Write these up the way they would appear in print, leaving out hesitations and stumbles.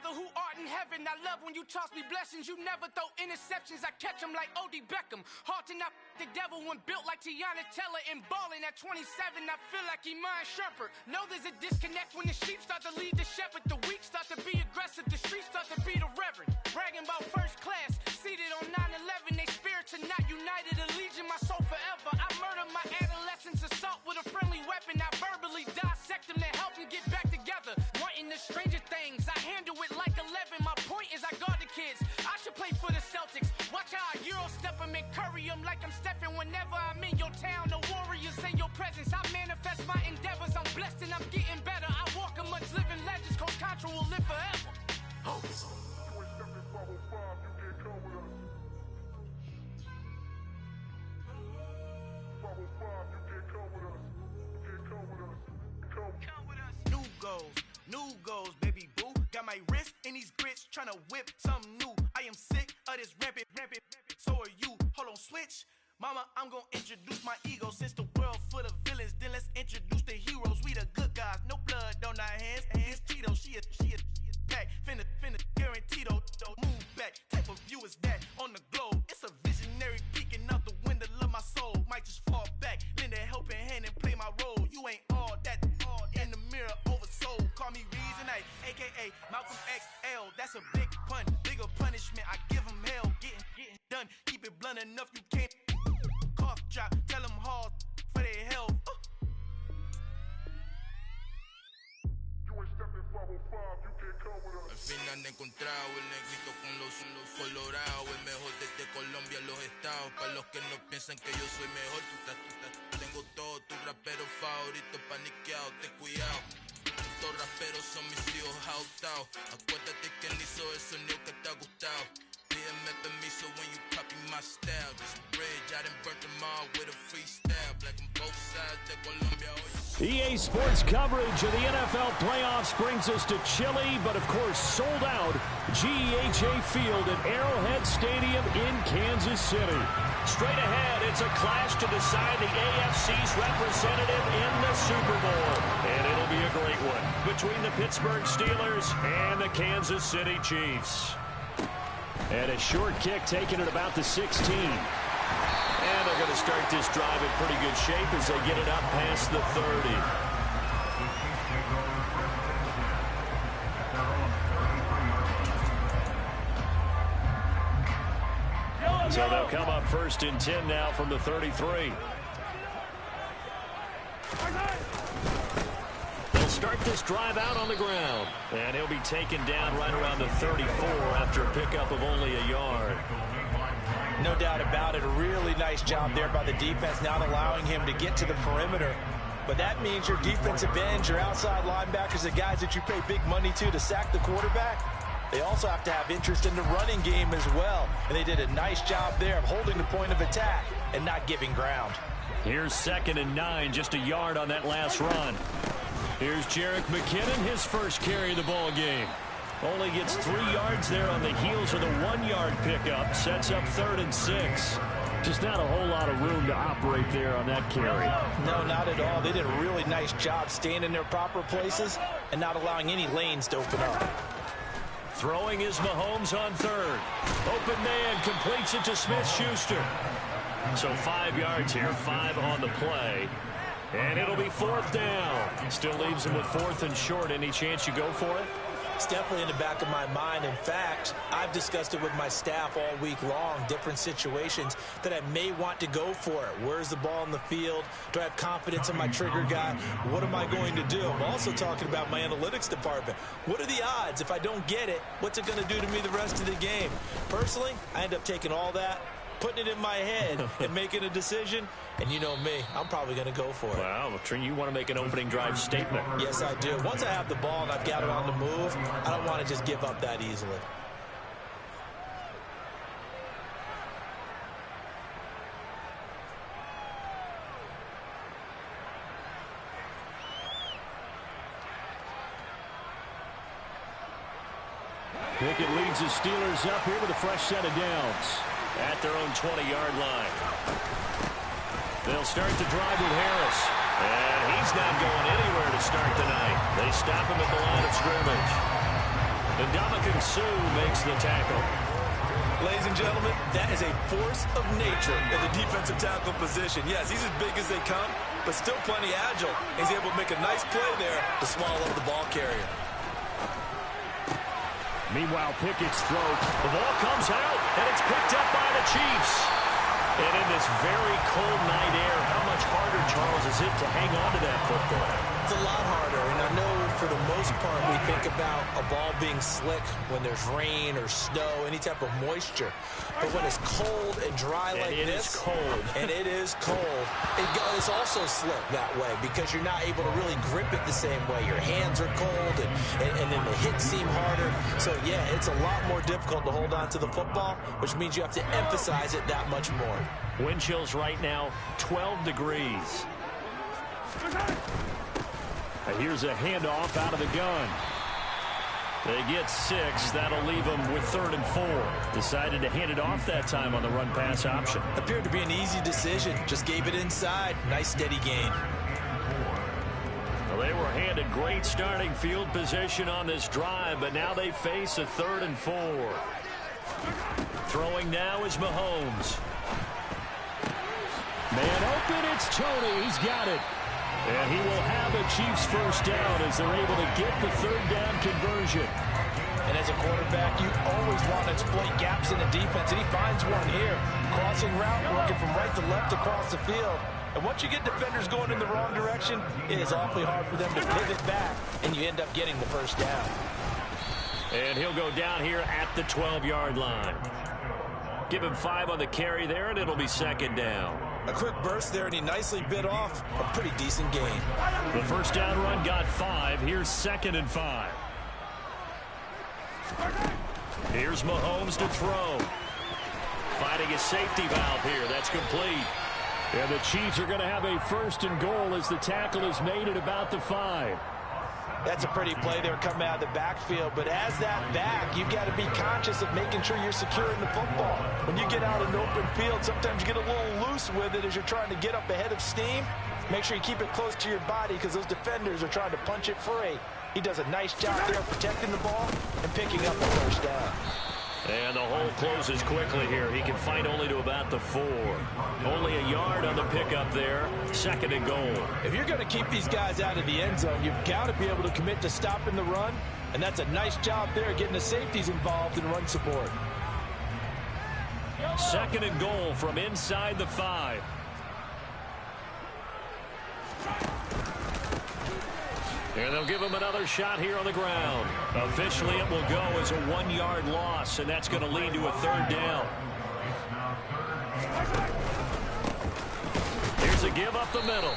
Father who art in heaven, I love when you toss me blessings. You never throw interceptions, I catch them like O.D. Beckham. Hard to not the devil when built like Tiana Teller and balling at 27. I feel like Iman Shumpert. Know there's a disconnect when the sheep start to lead the shepherd. The weak start to be aggressive, the streets start to be the reverend. Bragging about first class, seated on 9/11. They spirits are not united, a legion, my soul forever. I murder my adolescence, assault with a friendly weapon. I verbally dissect them to help them get back together. Wanting the stranger things, I handle it like 11. My point is I guard the kids. I should play for the Celtics. Watch how I Euro step them and curry them like I'm Stephen. Whenever I'm in your town, the Warriors in your presence. I manifest my endeavors. I'm blessed and I'm getting better. I walk amongst living legends. Coach Contra will live forever. Oh. New goals, baby boo. Got my wrist in these grits, tryna whip something new. I am sick of this rampant. So are you. Hold on, switch. Mama, I'm gonna introduce my ego. Since the world full of villains, then let's introduce the heroes. We the good guys, no blood on our hands. Hands Tito, she a pack. Finna guaranteed, move back. Type of view is that on the globe? It's a visionary peeking out the window of my soul. Might just fall back, lend a helping hand and play my role. You ain't all that in the mirror oversold. Call me Reason A, aka Malcolm XL. That's a big pun, bigger punishment. I give him hell, getting done. Keep it blunt enough, you can't cough drop. Tell them hard for their health. Al fin han encontrado el negrito con los colorados, el mejor desde Colombia, los estados. Para los que no piensan que yo soy mejor, tengo todos tus raperos favoritos paniqueados, ten cuidado. Estos raperos son mis hijos adoptados. Acuérdate que él hizo el sonido que te ha gustado. Pídeme permiso when you copy my style. This bridge, I done burnt them all with a freestyle. Black on both sides de Colombia. EA Sports coverage of the NFL playoffs brings us to Chile, but of course sold out GEHA Field at Arrowhead Stadium in Kansas City. Straight ahead, it's a clash to decide the AFC's representative in the Super Bowl. And it'll be a great one between the Pittsburgh Steelers and the Kansas City Chiefs. And a short kick taken at about the 16. And they're going to start this drive in pretty good shape as they get it up past the 30. So they'll come up 1st and 10 now from the 33. They'll start this drive out on the ground. And he'll be taken down right around the 34 after a pickup of only a yard. No doubt about it. A really nice job there by the defense, not allowing him to get to the perimeter. But that means your defensive ends, your outside linebackers, the guys that you pay big money to sack the quarterback, they also have to have interest in the running game as well. And they did a nice job there of holding the point of attack and not giving ground. Here's 2nd and 9, just a yard on that last run. Here's Jerick McKinnon, his first carry of the ball game. Only gets 3 yards there on the heels of the 1-yard pickup. Sets up 3rd and 6. Just not a whole lot of room to operate there on that carry. No, not at all. They did a really nice job staying in their proper places and not allowing any lanes to open up. Throwing is Mahomes on 3rd. Open man completes it to Smith-Schuster. So 5 yards here, 5 on the play. And it'll be 4th down. Still leaves him with 4th and short. Any chance you go for it? It's definitely in the back of my mind. In fact, I've discussed it with my staff all week long, different situations that I may want to go for it. Where's the ball in the field? Do I have confidence in my trigger guy? What am I going to do? I'm also talking about my analytics department. What are the odds? If I don't get it, what's it going to do to me the rest of the game? Personally, I end up taking all that, putting it in my head and making a decision. And you know me, I'm probably going to go for it. Wow, Trent, you want to make an opening drive statement. Yes, I do. Once I have the ball and I've got it on the move, I don't want to just give up that easily. Pickett leads the Steelers up here with a fresh set of downs at their own 20-yard line. They'll start the drive with Harris. And he's not going anywhere to start tonight. They stop him at the line of scrimmage. And Ndamukong Suh makes the tackle. Ladies and gentlemen, that is a force of nature in the defensive tackle position. Yes, he's as big as they come, but still plenty agile. He's able to make a nice play there to swallow up the ball carrier. Meanwhile, Pickett's throw. The ball comes out, and it's picked up by the Chiefs. And in this very cold night air, how much harder, Charles, is it to hang on to that football? It's a lot harder, and I know for the most part we think about a ball being slick when there's rain or snow, any type of moisture. But when it's cold and dry like this, and it is cold, it's also slick that way because you're not able to really grip it the same way. Your hands are cold, and then the hits seem harder. So, yeah, it's a lot more difficult to hold on to the football, which means you have to emphasize it that much more. Wind chills right now, 12 degrees. Here's a handoff out of the gun. They get 6. That'll leave them with 3rd and 4. Decided to hand it off that time on the run-pass option. Appeared to be an easy decision. Just gave it inside. Nice, steady gain. Well, they were handed great starting field position on this drive, but now they face a 3rd and 4. Throwing now is Mahomes. Man open, it's Tony. He's got it. And he will have a Chiefs first down as they're able to get the 3rd down conversion. And as a quarterback, you always want to exploit gaps in the defense, and he finds one here. Crossing route, working from right to left across the field. And once you get defenders going in the wrong direction, it is awfully hard for them to pivot back, and you end up getting the first down. And he'll go down here at the 12-yard line. Give him 5 on the carry there, and it'll be 2nd down. A quick burst there, and he nicely bit off a pretty decent gain. The first down run got 5. Here's 2nd and 5. Here's Mahomes to throw. Finding a safety valve here. That's complete. And the Chiefs are going to have a 1st and goal as the tackle is made at about the 5. That's a pretty play there coming out of the backfield. But as that back, you've got to be conscious of making sure you're securing the football. When you get out in the open field, sometimes you get a little loose with it as you're trying to get up ahead of steam. Make sure you keep it close to your body because those defenders are trying to punch it free. He does a nice job there protecting the ball and picking up the first down. And the hole closes quickly here. He can fight only to about the 4. Only a yard on the pickup there. 2nd and goal. If you're going to keep these guys out of the end zone, you've got to be able to commit to stopping the run. And that's a nice job there, getting the safeties involved in run support. 2nd and goal from inside the 5. And they'll give him another shot here on the ground. Officially, it will go as a 1-yard loss, and that's going to lead to a 3rd down. Here's a give up the middle.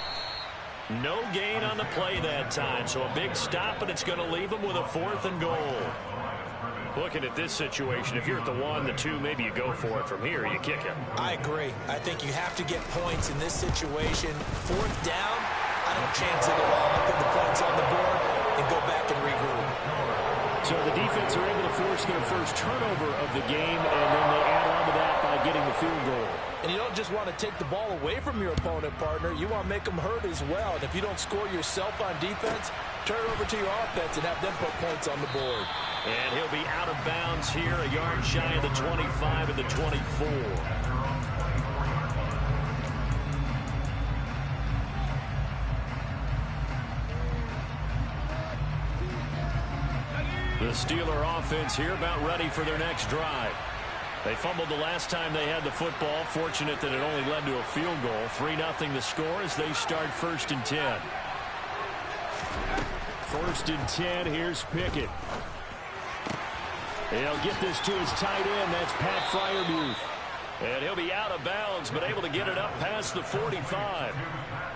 No gain on the play that time, so a big stop, and it's going to leave them with a 4th and goal. Looking at this situation, if you're at the 1, the 2, maybe you go for it. From here, you kick it. I agree. I think you have to get points in this situation. 4th down, I don't chance it at all. I put the points on the board and go back and regroup. So the defense are able to force their first turnover of the game, and then they add on to that by getting the field goal. And you don't just want to take the ball away from your opponent, partner. You want to make them hurt as well. And if you don't score yourself on defense, turn it over to your offense and have them put points on the board. And he'll be out of bounds here, a yard shy of the 25 and the 24. The Steeler offense here about ready for their next drive. They fumbled the last time they had the football. Fortunate that it only led to a field goal. 3-0 the score as they start 1st and 10. 1st and 10. Here's Pickett. He'll get this to his tight end. That's Pat Freiermuth. And he'll be out of bounds, but able to get it up past the 45.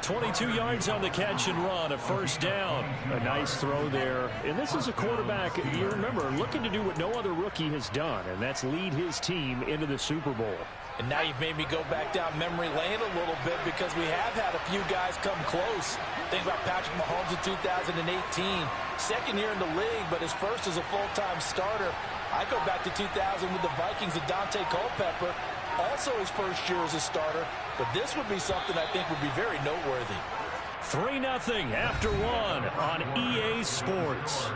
22 yards on the catch and run, a 1st down. A nice throw there. And this is a quarterback, you remember, looking to do what no other rookie has done, and that's lead his team into the Super Bowl. And now you've made me go back down memory lane a little bit because we have had a few guys come close. Think about Patrick Mahomes in 2018. 2nd year in the league, but his first as a full-time starter. I go back to 2000 with the Vikings and Dante Culpepper. Also his 1st year as a starter. But this would be something I think would be very noteworthy. 3-0 after 1 on EA Sports.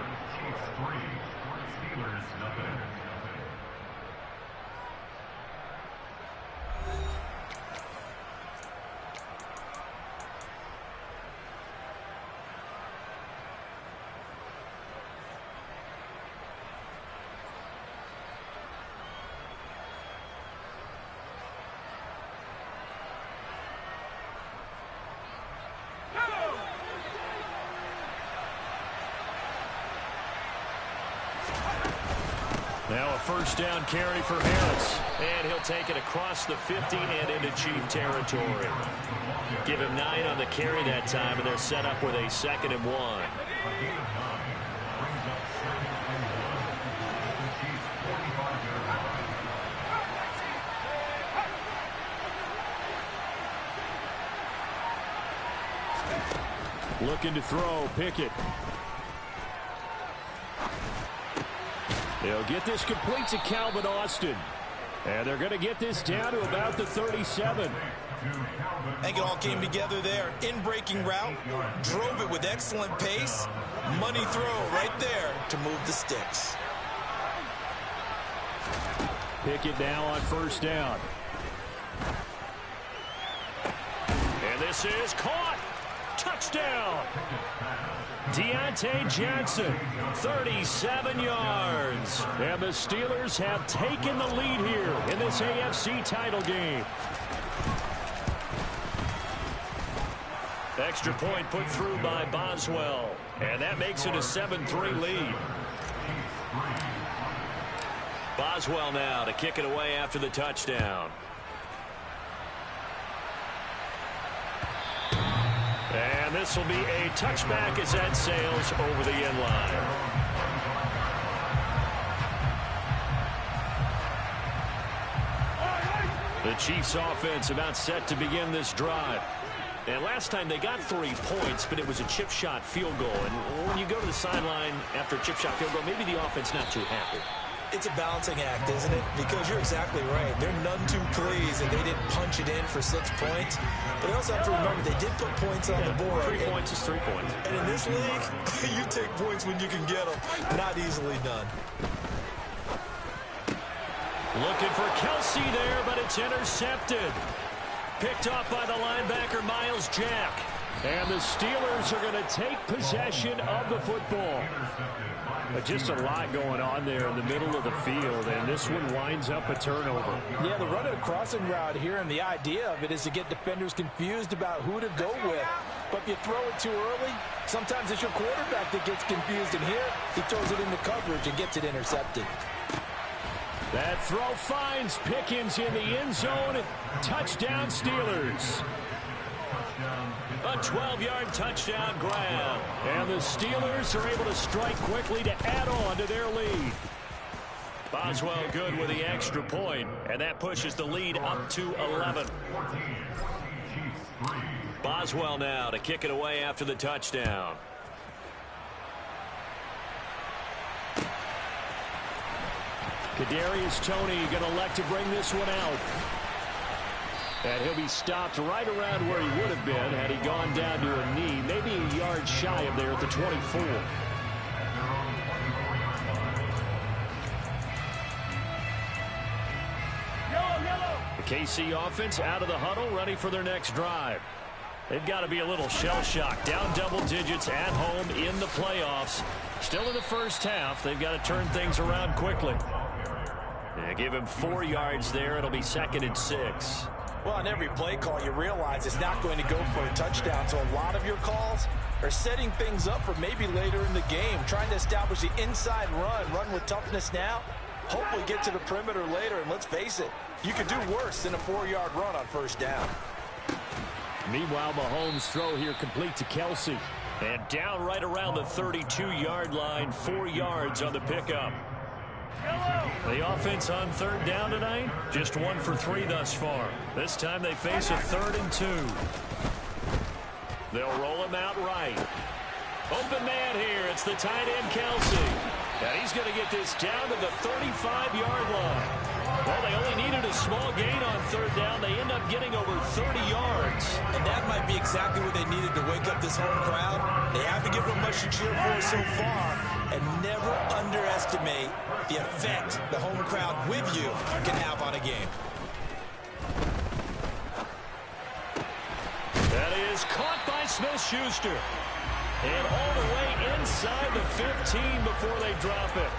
Now a first down carry for Harris. And he'll take it across the 50 and into Chief territory. Give him 9 on the carry that time, and they're set up with a 2nd and 1. Looking to throw, Pickett. They'll get this complete to Calvin Austin. And they're going to get this down to about the 37. I think it all came together there. In-breaking route, drove it with excellent pace. Money throw right there to move the sticks. Pickett now on first down. And this is caught. Touchdown. Deontay Johnson, 37 yards. And the Steelers have taken the lead here in this AFC title game. Extra point put through by Boswell. And that makes it a 7-3 lead. Boswell now to kick it away after the touchdown. And this will be a touchback as that sails over the end line. The Chiefs offense about set to begin this drive. And last time they got 3 points, but it was a chip shot field goal. And when you go to the sideline after a chip shot field goal, maybe the offense not too happy. It's a balancing act, isn't it? Because you're exactly right. They're none too pleased that they didn't punch it in for 6 points. But they also have to remember they did put points on the board. 3 points is 3 points. And in this league, you take points when you can get them. Not easily done. Looking for Kelsey there, but it's intercepted. Picked off by the linebacker, Miles Jack. And the Steelers are going to take possession of the football. But just a lot going on there in the middle of the field, and this one winds up a turnover. Yeah, the run of the crossing route here, and the idea of it is to get defenders confused about who to go with. But if you throw it too early, sometimes it's your quarterback that gets confused, and here he throws it into coverage and gets it intercepted. That throw finds Pickens in the end zone. Touchdown, Steelers. A 12-yard touchdown grab. And the Steelers are able to strike quickly to add on to their lead. Boswell good with the extra point, and that pushes the lead up to 11. Boswell now to kick it away after the touchdown. Kadarius Toney going to elect to bring this one out. And he'll be stopped right around where he would have been had he gone down to a knee, maybe a yard shy of there at the 24. The KC offense out of the huddle, ready for their next drive. They've got to be a little shell-shocked. Down double digits at home in the playoffs. Still in the first half. They've got to turn things around quickly. Yeah, give him 4 yards there. It'll be 2nd and 6. Well, on every play call, you realize it's not going to go for a touchdown. So a lot of your calls are setting things up for maybe later in the game, trying to establish the inside run with toughness now, hopefully get to the perimeter later. And let's face it, you could do worse than a 4-yard run on first down. Meanwhile, Mahomes' throw here complete to Kelsey. And down right around the 32-yard line, 4 yards on the pickup. The offense on 3rd down tonight, just 1 for 3 thus far. This time they face a 3rd and 2. They'll roll him out right. Open man here. It's the tight end, Kelsey. And he's going to get this down to the 35-yard line. Well, they only needed a small gain on 3rd down. They end up getting over 30 yards. And that might be exactly what they needed to wake up this home crowd. They haven't given them much to cheer for so far. And never underestimate the effect the home crowd with you can have on a game. That is caught by Smith-Schuster. And all the way inside the 15 before they drop it.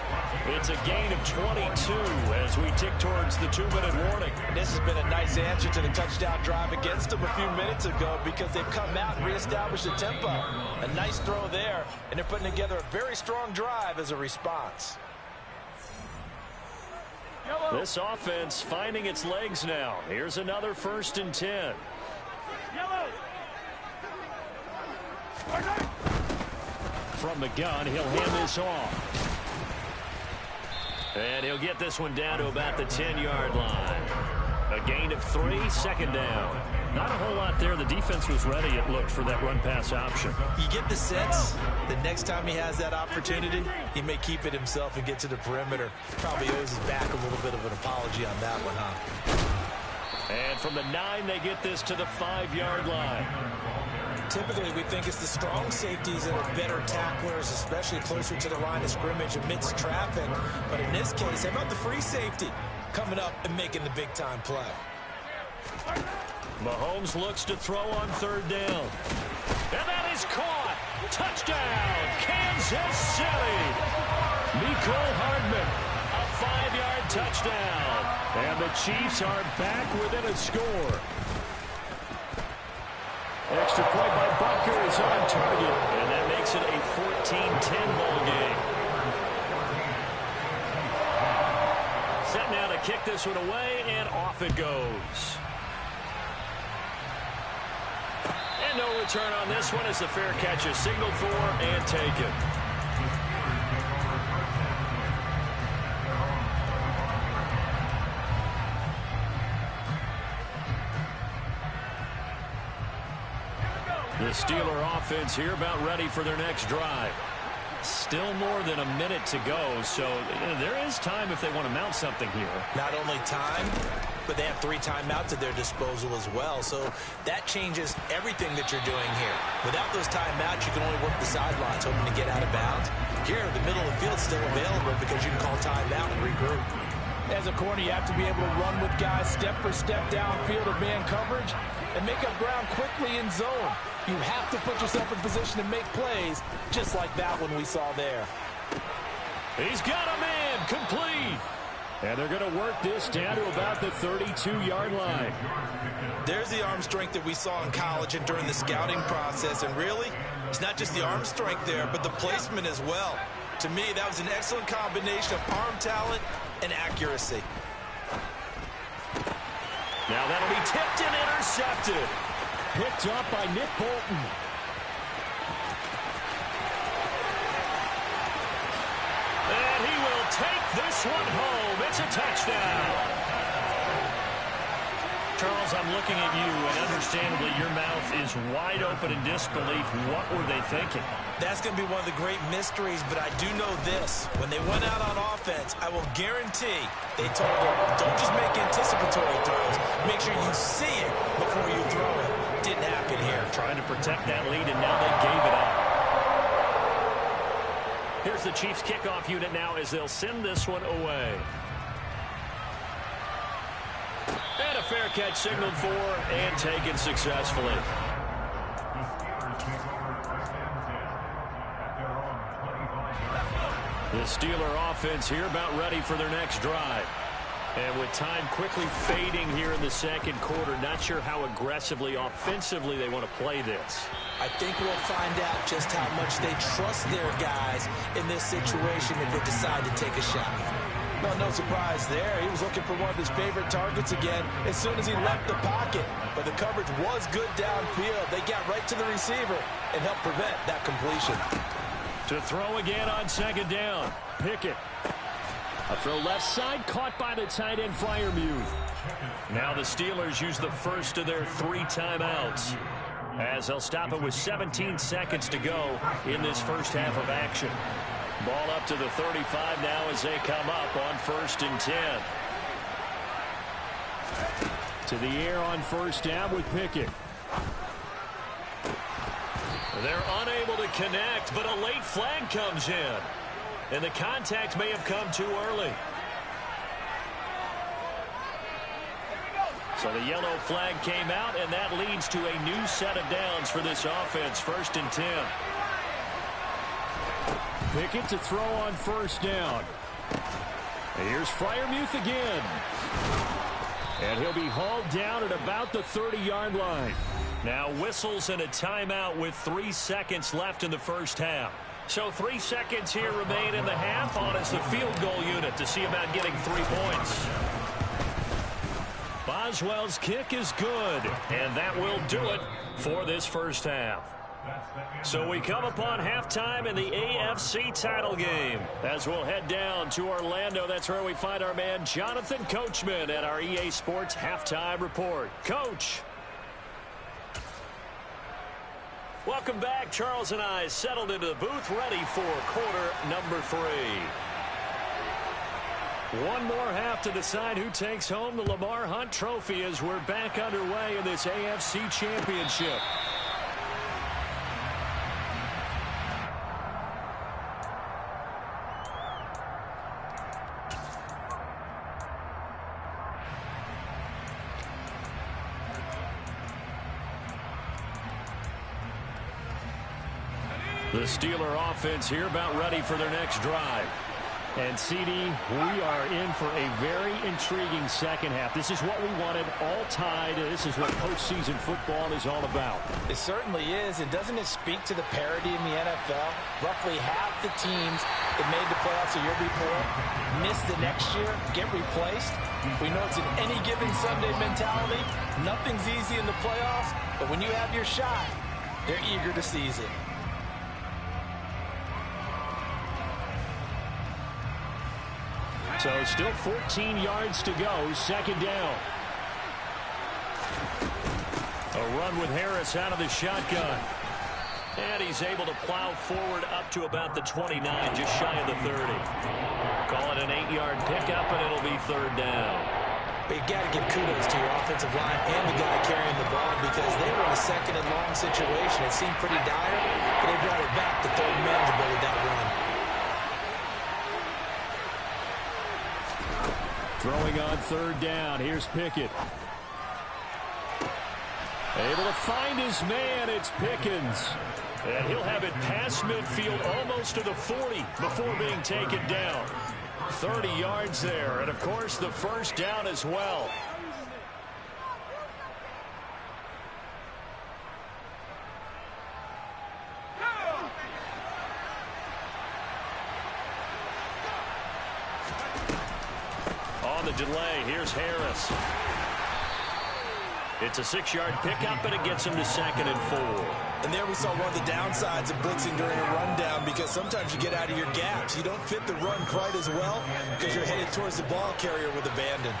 It's a gain of 22 as we tick towards the 2-minute warning. And this has been a nice answer to the touchdown drive against them a few minutes ago because they've come out and reestablished the tempo. A nice throw there, and they're putting together a very strong drive as a response. This offense finding its legs now. Here's another 1st and 10. From the gun, he'll hand this off. And he'll get this one down to about the 10-yard line. A gain of 3, 2nd down. Not a whole lot there. The defense was ready, it looked, for that run-pass option. You get the sense that next time he has that opportunity, he may keep it himself and get to the perimeter. Probably owes his back a little bit of an apology on that one, huh? And from the 9, they get this to the 5-yard line. Typically, we think it's the strong safeties that are better tacklers, especially closer to the line of scrimmage amidst traffic. But in this case, how about the free safety coming up and making the big-time play? Mahomes looks to throw on 3rd down. And that is caught. Touchdown, Kansas City. Mecole Hardman, a 5-yard touchdown. And the Chiefs are back within a score. Extra point by Butker is on target, and that makes it a 14-10 ball game. Set now to kick this one away, and off it goes. And no return on this one as the fair catch is signaled for and taken. The Steeler offense here about ready for their next drive. Still more than a minute to go, so there is time if they want to mount something here. Not only time, but they have 3 timeouts at their disposal as well, so that changes everything that you're doing here. Without those timeouts, you can only work the sidelines, hoping to get out of bounds. Here, the middle of the field is still available because you can call timeout and regroup. As a corner, you have to be able to run with guys step for step downfield of man coverage and make up ground quickly in zone. You have to put yourself in position to make plays, just like that one we saw there. He's got a man complete. And they're going to work this down to about the 32-yard line. There's the arm strength that we saw in college and during the scouting process. And really, it's not just the arm strength there, but the placement as well. To me, that was an excellent combination of arm talent and accuracy. Now that'll be tipped and intercepted. Picked up by Nick Bolton. And he will take this one home. It's a touchdown. Charles, I'm looking at you, and understandably your mouth is wide open in disbelief. What were they thinking? That's going to be one of the great mysteries, but I do know this. When they went out on offense, I will guarantee they told them, don't just make anticipatory throws. Make sure you see it before you throw it. Didn't happen here. Trying to protect that lead, and now they gave it up. Here's the Chiefs kickoff unit now as they'll send this one away. And a fair catch signaled for and taken successfully. The Steeler offense here about ready for their next drive. And with time quickly fading here in the second quarter, not sure how aggressively, offensively they want to play this. I think we'll find out just how much they trust their guys in this situation if they decide to take a shot. Well, no surprise there. He was looking for one of his favorite targets again as soon as he left the pocket. But the coverage was good downfield. They got right to the receiver and helped prevent that completion. To throw again on 2nd down. Pickett. A throw left side, caught by the tight end Freiermuth. Now the Steelers use the first of their 3 timeouts, as they'll stop it with 17 seconds to go in this first half of action. Ball up to the 35 now as they come up on 1st and 10. To the air on 1st down with Pickett. They're unable to connect, but a late flag comes in. And the contact may have come too early. So the yellow flag came out, and that leads to a new set of downs for this offense. 1st and 10. Pickett to throw on 1st down. Here's Freiermuth again. And he'll be hauled down at about the 30-yard line. Now whistles and a timeout with 3 seconds left in the first half. So 3 seconds here remain in the half. On is the field goal unit to see about getting 3 points. Boswell's kick is good, and that will do it for this first half. So we come upon halftime in the AFC title game. As we'll head down to Orlando, that's where we find our man Jonathan Coachman at our EA Sports Halftime Report. Coach. Welcome back. Charles and I settled into the booth, ready for quarter number 3. One more half to decide who takes home the Lamar Hunt Trophy as we're back underway in this AFC Championship. The Steeler offense here about ready for their next drive. And, CD, we are in for a very intriguing second half. This is what we wanted, all tied. This is what postseason football is all about. It certainly is. And doesn't it speak to the parity in the NFL? Roughly half the teams that made the playoffs a year before miss the next year, get replaced. We know it's an any-given Sunday mentality. Nothing's easy in the playoffs, but when you have your shot, they're eager to seize it. So still 14 yards to go, 2nd down. A run with Harris out of the shotgun. And he's able to plow forward up to about the 29, just shy of the 30. Call it an 8-yard pickup, and it'll be 3rd down. But you got to give kudos to your offensive line and the guy carrying the ball because they were in a 2nd and long situation. It seemed pretty dire, but they brought it back to 3rd manageable with that run. Throwing on 3rd down. Here's Pickett. Able to find his man. It's Pickens. And he'll have it past midfield almost to the 40 before being taken down. 30 yards there. And, of course, the 1st down as well. Delay. Here's Harris. It's a 6-yard pickup, and it gets him to 2nd and 4. And there we saw one of the downsides of blitzing during a rundown because sometimes you get out of your gaps. You don't fit the run quite as well because you're headed towards the ball carrier with abandon.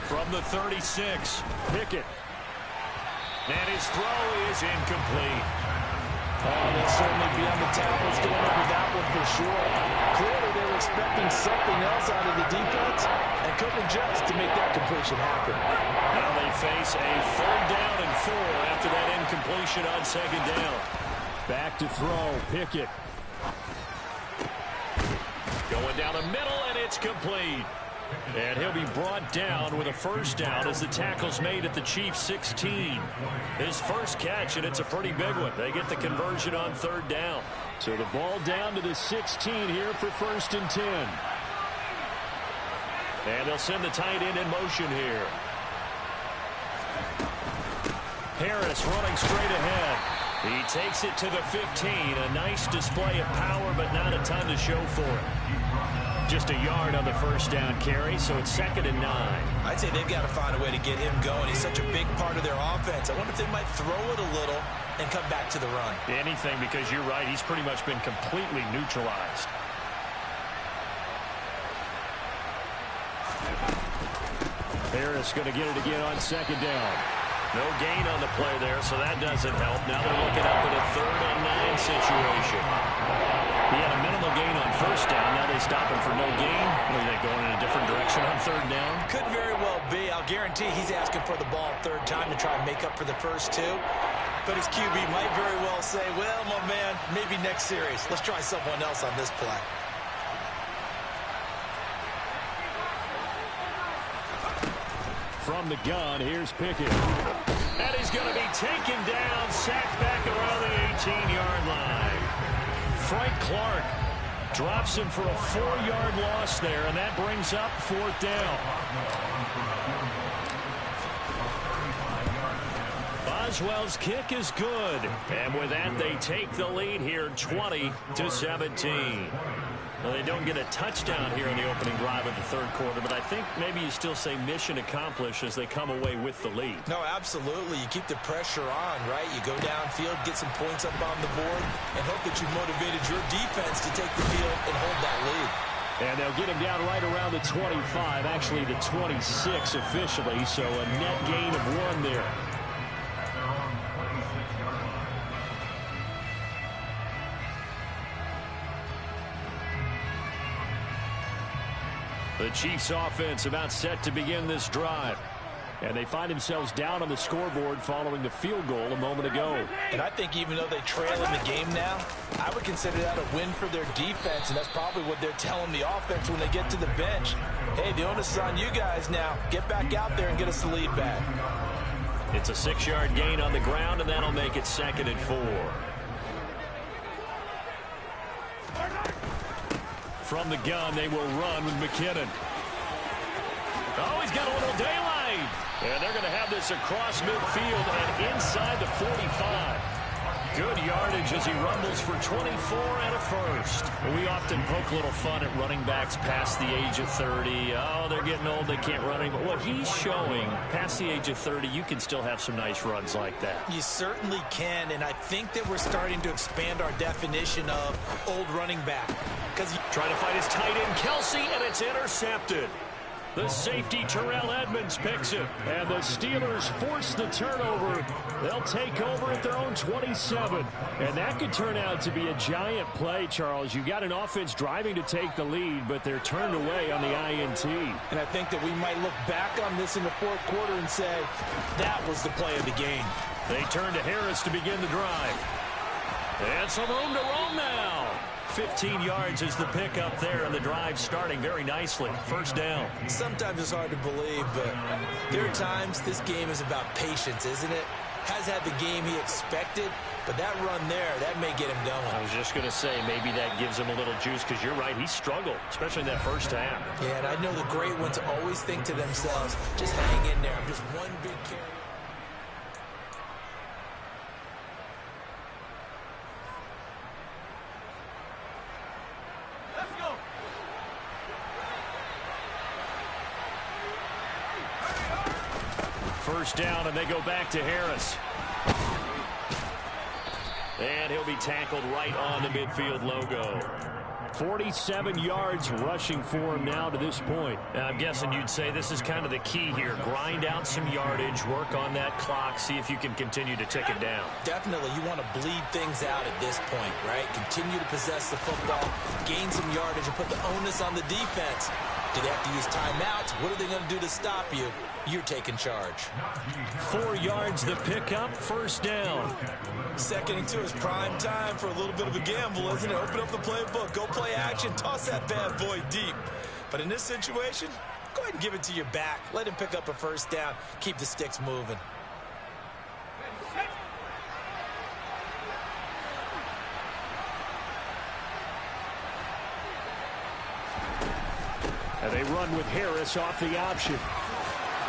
From the 36, Pickett. And his throw is incomplete. Oh, they'll certainly be on the tablets going over that one for sure. Clearly, they were expecting something else out of the defense and couldn't adjust to make that completion happen. Now they face a 3rd down and 4 after that incompletion on 2nd down. Back to throw, Pickett. Going down the middle, and it's complete. And he'll be brought down with a 1st down as the tackle's made at the Chiefs' 16. His first catch, and it's a pretty big one. They get the conversion on 3rd down. So the ball down to the 16 here for 1st and 10. And they'll send the tight end in motion here. Harris running straight ahead. He takes it to the 15. A nice display of power, but not a ton to show for it. Just a yard on the 1st down carry, so it's 2nd and 9. I'd say they've got to find a way to get him going. He's such a big part of their offense. I wonder if they might throw it a little and come back to the run. Anything, because you're right. He's pretty much been completely neutralized. Harris going to get it again on 2nd down. No gain on the play there, so that doesn't help. Now they're looking up at a 3rd and 9 situation. He had a minimal gain on 1st down. Now they stop him for no gain. Are they going in a different direction on 3rd down? Could very well be. I'll guarantee he's asking for the ball 3rd time to try and make up for the first 2. But his QB might very well say, well, my man, maybe next series. Let's try someone else on this play. From the gun, here's Pickett. And he's going to be taken down, sacked back around the 18-yard line. Frank Clark drops him for a 4-yard loss there, and that brings up 4th down. Boswell's kick is good. And with that, they take the lead here 20-17. Well, they don't get a touchdown here in the opening drive of the third quarter, but I think maybe you still say mission accomplished as they come away with the lead. No, absolutely. You keep the pressure on, right? You go downfield, get some points up on the board, and hope that you motivated your defense to take the field and hold that lead. And they'll get him down right around the 25, actually the 26 officially, so a net gain of 1 there. The Chiefs offense about set to begin this drive. And they find themselves down on the scoreboard following the field goal a moment ago. And I think even though they trail in the game now, I would consider that a win for their defense, and that's probably what they're telling the offense when they get to the bench. Hey, the onus is on you guys now. Get back out there and get us the lead back. It's a 6-yard gain on the ground, and that'll make it 2nd and 4. From the gun, they will run with McKinnon. Oh, he's got a little daylight. And they're going to have this across midfield and inside the 45. Good yardage as he rumbles for 24 and a first. We often poke a little fun at running backs past the age of 30. Oh, they're getting old, they can't run anymore. What he's showing, past the age of 30, you can still have some nice runs like that. You certainly can, and I think that we're starting to expand our definition of old running back. Trying to find his tight end, Kelsey, and it's intercepted. The safety, Terrell Edmonds, picks it. And the Steelers force the turnover. They'll take over at their own 27. And that could turn out to be a giant play, Charles. You got an offense driving to take the lead, but they're turned away on the INT. And I think that we might look back on this in the fourth quarter and say, that was the play of the game. They turn to Harris to begin the drive. And some room to roam now. 15 yards is the pickup there, and the drive starting very nicely. First down. Sometimes it's hard to believe, but there are times this game is about patience, isn't it? Has had the game he expected, but that run there, that may get him going. I was just going to say, maybe that gives him a little juice, because you're right, he struggled, especially in that first half. Yeah, and I know the great ones always think to themselves, just hang in there. I'm just one big carry. First down, and they go back to Harris. And he'll be tackled right on the midfield logo. 47 yards rushing for him now to this point. Now, I'm guessing you'd say this is kind of the key here. Grind out some yardage, work on that clock, see if you can continue to tick it down. Definitely. You want to bleed things out at this point, right? Continue to possess the football, gain some yardage, and put the onus on the defense. Do they have to use timeouts? What are they going to do to stop you? You're taking charge. 4 yards the pickup, first down. 2nd and 2 is prime time for a little bit of a gamble, isn't it? Open up the playbook, go play action, toss that bad boy deep. But in this situation, go ahead and give it to your back. Let him pick up a first down. Keep the sticks moving. And they run with Harris off the option.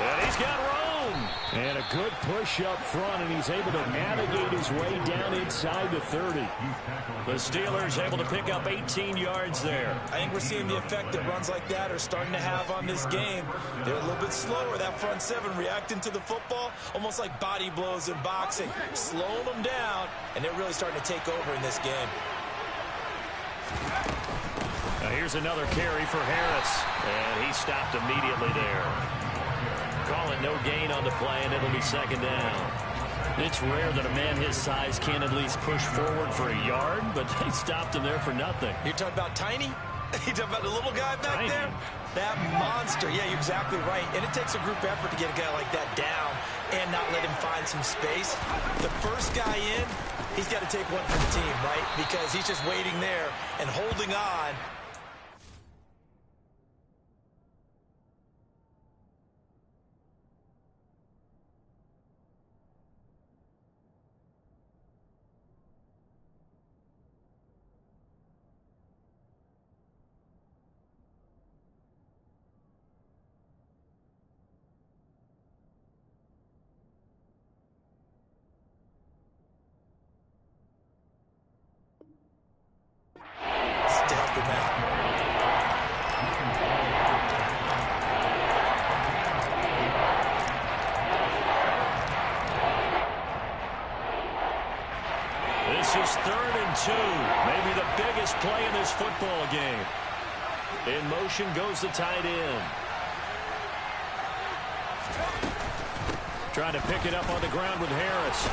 And he's got room. And a good push up front, and he's able to navigate his way down inside the 30. The Steelers able to pick up 18 yards there. I think we're seeing the effect that runs like that are starting to have on this game. They're a little bit slower, that front seven, reacting to the football, almost like body blows in boxing. Slowing them down, and they're really starting to take over in this game. Now here's another carry for Harris, and he stopped immediately there. Calling no gain on the play, and it'll be second down. It's rare that a man his size can at least push forward for a yard, but they stopped him there for nothing. You're talking about Tiny? You're talking about the little guy back Tiny. there? That monster. Yeah, you're exactly right. And it takes a group effort to get a guy like that down. and not let him find some space. The first guy in, he's got to take one for the team, right? Because he's just waiting there and holding on. This is 3rd and 2. Maybe the biggest play in this football game. In motion goes the tight end. Trying to pick it up on the ground with Harris.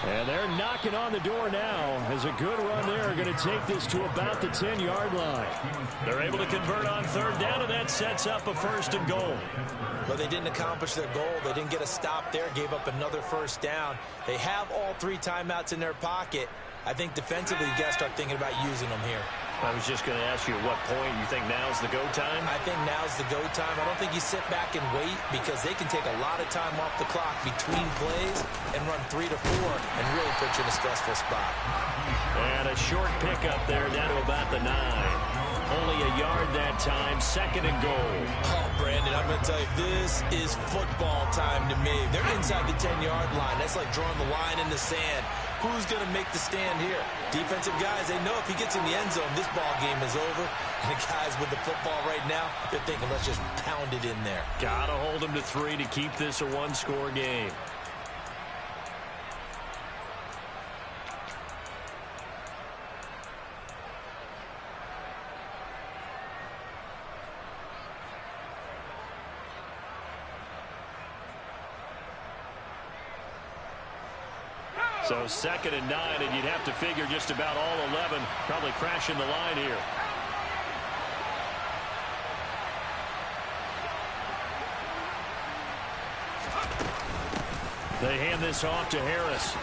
And they're knocking on the door now as a good run there. Going to take this to about the 10-yard line. They're able to convert on 3rd down, and that sets up a 1st and goal. But they didn't accomplish their goal. They didn't get a stop there, gave up another 1st down. They have all 3 timeouts in their pocket. I think defensively, you got to start thinking about using them here. I was just going to ask you at what point you think now's the go time? I think now's the go time. I don't think you sit back and wait because they can take a lot of time off the clock between plays and run 3 to 4 and really put you in a stressful spot. And a short pickup there down to about the 9. Only a yard that time, 2nd and goal. Oh, Brandon, I'm going to tell you, this is football time to me. They're inside the 10-yard line. That's like drawing the line in the sand. Who's going to make the stand here? Defensive guys, they know if he gets in the end zone, this ball game is over. And the guys with the football right now, they're thinking, let's just pound it in there. Got to hold them to 3 to keep this a one-score game. So 2nd and 9, and you'd have to figure just about all 11 probably crashing the line here. They hand this off to Harris.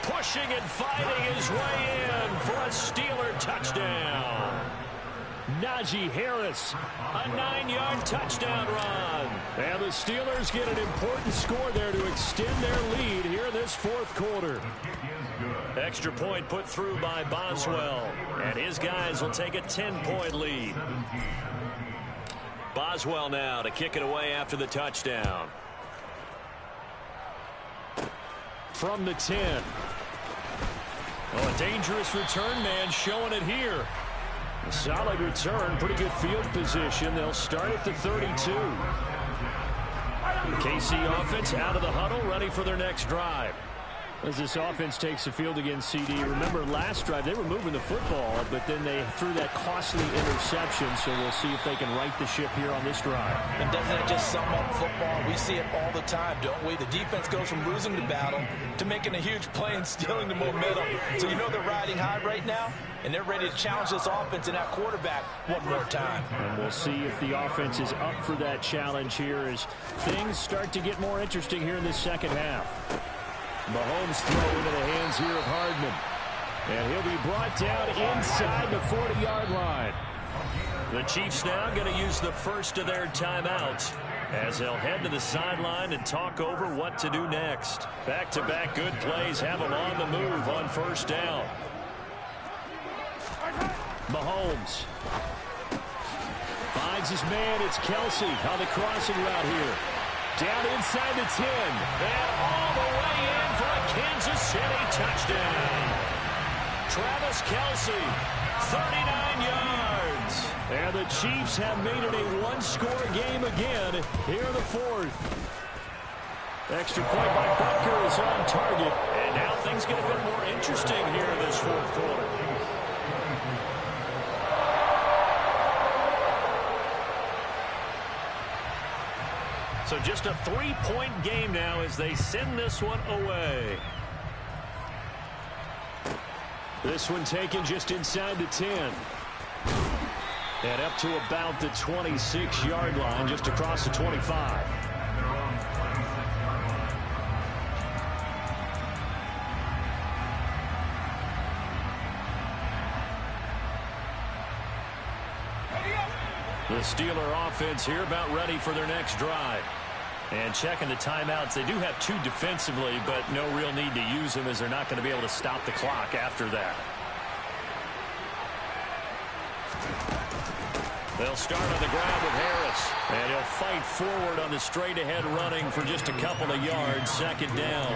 Pushing and fighting his way in for a Steeler touchdown. Najee Harris, a 9-yard touchdown run. And the Steelers get an important score there to extend their lead here in this 4th quarter. Extra point put through by Boswell. And his guys will take a 10-point lead. Boswell now to kick it away after the touchdown. From the 10. Oh, a dangerous return man showing it here. A solid return, pretty good field position. They'll start at the 32. KC offense out of the huddle, ready for their next drive. As this offense takes the field against CD, remember last drive they were moving the football, but then they threw that costly interception, so we'll see if they can right the ship here on this drive. And doesn't that just sum up football? We see it all the time, don't we? The defense goes from losing the battle to making a huge play and stealing the momentum. So you know they're riding high right now, and they're ready to challenge this offense and that quarterback one more time. And we'll see if the offense is up for that challenge here as things start to get more interesting here in this 2nd half. Mahomes throw into the hands here of Hardman. And he'll be brought down inside the 40-yard line. The Chiefs now going to use the first of their timeouts as they'll head to the sideline and talk over what to do next. Back-to-back good plays have them on the move on 1st down. Mahomes finds his man. It's Kelsey on the crossing route here. Down inside the 10. And all the way in for a Kansas City touchdown. Travis Kelsey, 39 yards. And the Chiefs have made it a one-score game again here in the 4th. Extra point by Butker is on target. And now things get a bit more interesting here in this 4th quarter. So just a 3-point game now as they send this one away. This one taken just inside the 10. And up to about the 26-yard line, just across the 25. The Steeler offense here about ready for their next drive. And checking the timeouts, they do have 2 defensively, but no real need to use them as they're not going to be able to stop the clock after that. They'll start on the ground with Harris. And he'll fight forward on the straight-ahead running for just a couple of yards. Second down.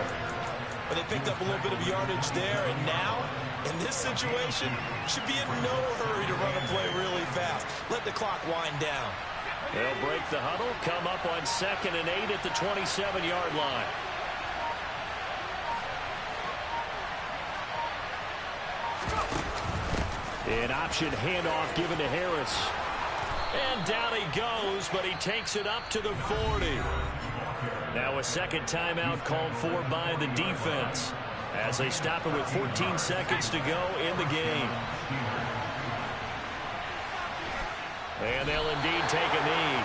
But they picked up a little bit of yardage there, and now, in this situation, should be in no hurry to run a play really fast. Let the clock wind down. They'll break the huddle, come up on 2nd and 8 at the 27-yard line. An option handoff given to Harris. And down he goes, but he takes it up to the 40. Now a second timeout called for by the defense as they stop it with 14 seconds to go in the game. And they'll indeed take a knee.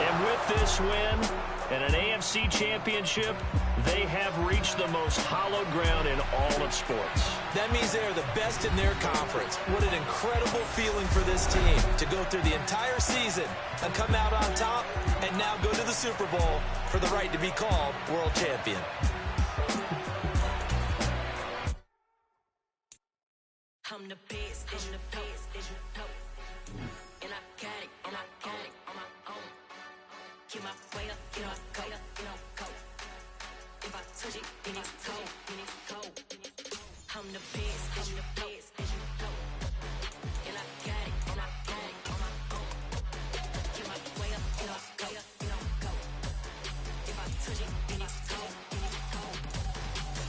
And with this win and an AFC championship, they have reached the most hallowed ground in all of sports. That means they are the best in their conference. What an incredible feeling for this team to go through the entire season and come out on top and now go to the Super Bowl for the right to be called world champion. I'm the best, I'm the best, and I got it, and I got it on my own. Keep my way up, you know I go, you know go. If I touch it, then it's cold, then it's cold. I'm the best, I'm the best, and I got it, and I got it on my own. Keep my way up, you know I go, you know go. If I touch it, then it's cold, then it's cold.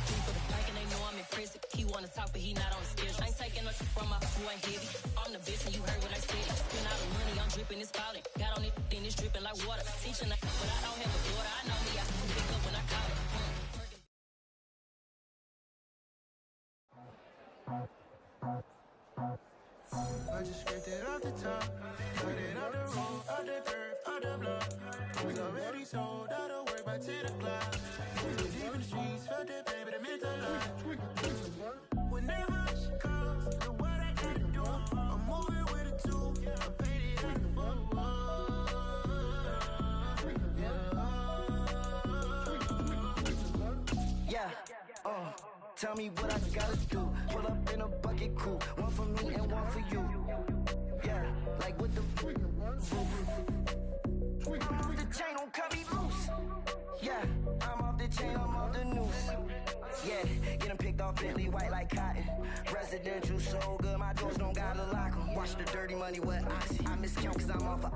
Three for the bank and they know I'm in prison. He wanna talk, but he not on the schedule. I ain't taking no shit from my who ain't heavy. I'm the best and you heard what I said. Spend all the money, I'm dripping, it's falling. Got on it, then it's dripping like water. Teaching that, but I don't have a daughter. I know me, I can pick up when I call it. I just scraped it off the top, cut it off the road, off the curve, off the block. I was already sold out of work by 10 o'clock. Deep in the streets, felt that pain, but it meant a lot. Whenever she calls, know what I gotta do. I'm moving with a tool, I paid it out the phone. Yeah, tell me what I gotta do. Pull up in a bucket crew, one for me and one for you. Yeah, like what the I'm off the chain, don't cut me loose. Yeah, I'm off the chain, I'm off the noose. Yeah, getting picked off Bentley white like cotton. Residential so good, my doors don't gotta lock 'em. Watch the dirty money with Oxy. I miscount cause I'm off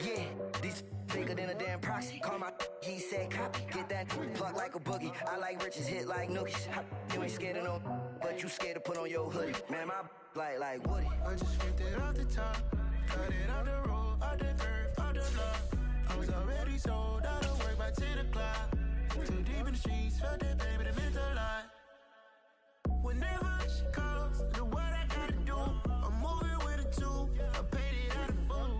yeah, these bigger than a damn proxy. Call my he said copy. Get that plug like a boogie. I like riches, hit like nookies. You ain't scared of no, but you scared to put on your hoodie. Man, my like Woody. I just scraped it off the top, cut it off the road, off the curve, off the block. I was already sold out of work by 10 o'clock. Too deep in the streets, felt that pain, but it meant a lot. Whenever she calls, know what I gotta do. I'm moving with a tool, I paid it out of full.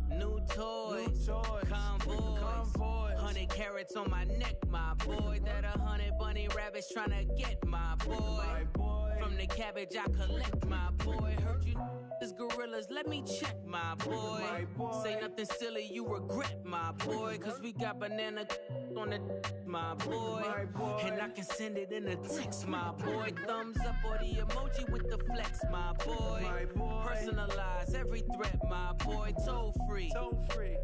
New toys, convoys, 100 carats on my neck, my boy. That 100 bunny rabbits tryna get my boy. From the cabbage I collect, my boy. Heard you is gorillas, let me check, my boy. Say nothing silly, you regret, my boy. Cause we got banana on the my boy. And I can send it in a text, my boy. Thumbs up or the emoji with the flex, my boy. Personalize every threat, my boy. Toll free,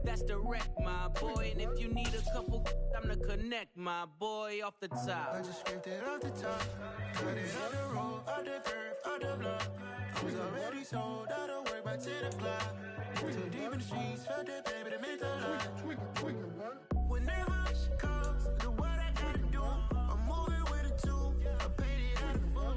that's direct, my boy. And if you need a couple, I'm the connect, my boy. Off the top, I just scraped it off the top, cut it off the road, off the curve, off the block. I was already sold out of work by 10 o'clock. Too deep in the streets, felt that pain, but it meant a lot. Whenever she calls, know what I gotta do. I'm moving with a tool, I paid it out of full.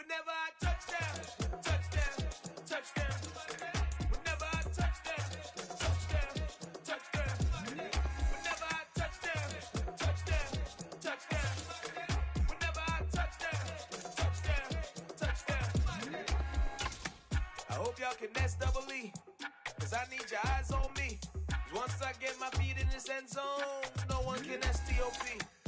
Whenever I touchdown, touchdown, touchdown. Whenever I touchdown, touchdown, touchdown. Whenever I touchdown, touchdown, touchdown. Whenever I touchdown, touchdown, touchdown. I hope y'all can nest double E, cause I need your eyes on me. Once I get my feet in this end zone, no one can STOP.